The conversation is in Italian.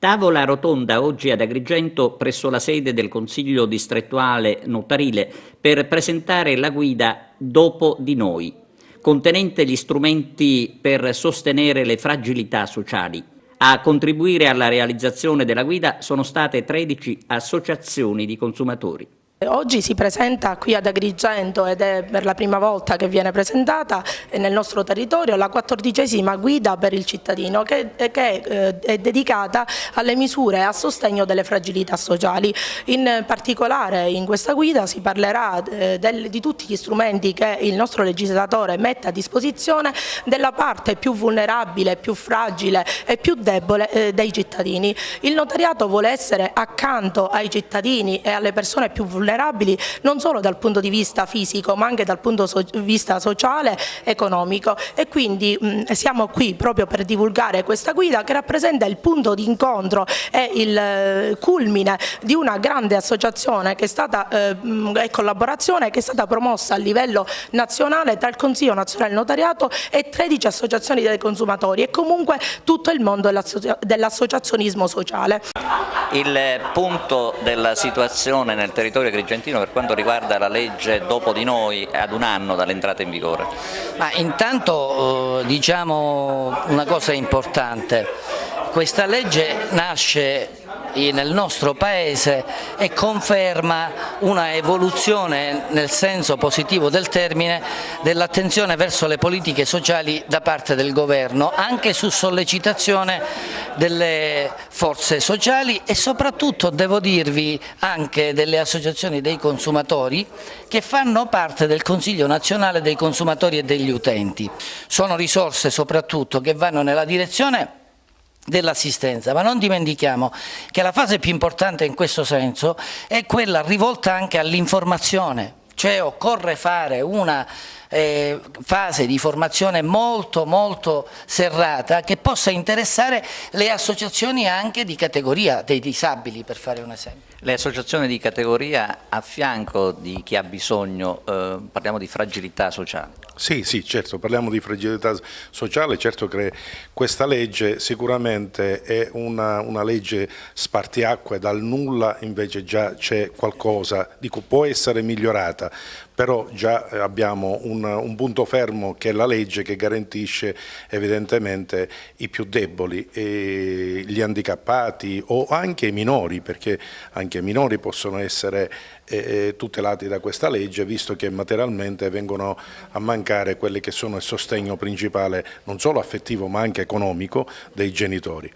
Tavola rotonda oggi ad Agrigento presso la sede del Consiglio distrettuale notarile per presentare la guida Dopo di noi, contenente gli strumenti per sostenere le fragilità sociali. A contribuire alla realizzazione della guida sono state 13 associazioni di consumatori. Oggi si presenta qui ad Agrigento ed è per la prima volta che viene presentata nel nostro territorio la 14ª guida per il cittadino che è dedicata alle misure a sostegno delle fragilità sociali. In particolare in questa guida si parlerà di tutti gli strumenti che il nostro legislatore mette a disposizione della parte più vulnerabile, più fragile e più debole dei cittadini. Il notariato vuole essere accanto ai cittadini e alle persone più vulnerabili non solo dal punto di vista fisico ma anche dal punto di vista sociale e economico, e quindi siamo qui proprio per divulgare questa guida che rappresenta il punto di incontro e il culmine di una grande associazione che è stata e collaborazione che è stata promossa a livello nazionale tra il Consiglio Nazionale del Notariato e 13 associazioni dei consumatori e comunque tutto il mondo dell'associazionismo sociale. Il punto della situazione nel territorio agrigentino per quanto riguarda la legge Dopo di noi ad un anno dall'entrata in vigore? Ma intanto diciamo una cosa importante, questa legge nasce nel nostro Paese e conferma una evoluzione nel senso positivo del termine dell'attenzione verso le politiche sociali da parte del governo, anche su sollecitazione delle forze sociali e soprattutto, devo dirvi, anche delle associazioni dei consumatori che fanno parte del Consiglio Nazionale dei Consumatori e degli Utenti. Sono risorse soprattutto che vanno nella direzione dell'assistenza, ma non dimentichiamo che la fase più importante in questo senso è quella rivolta anche all'informazione, cioè occorre fare una fase di formazione molto serrata che possa interessare le associazioni anche di categoria dei disabili, per fare un esempio. Le associazioni di categoria a fianco di chi ha bisogno, parliamo di fragilità sociale. Sì, certo, parliamo di fragilità sociale, certo che questa legge sicuramente è una legge spartiacque, dal nulla invece già c'è qualcosa, dico, può essere migliorata, però già abbiamo un punto fermo che è la legge che garantisce evidentemente i più deboli, gli handicappati o anche i minori, perché anche i minori possono essere tutelati da questa legge, visto che materialmente vengono a mancare quelli che sono il sostegno principale non solo affettivo ma anche economico dei genitori.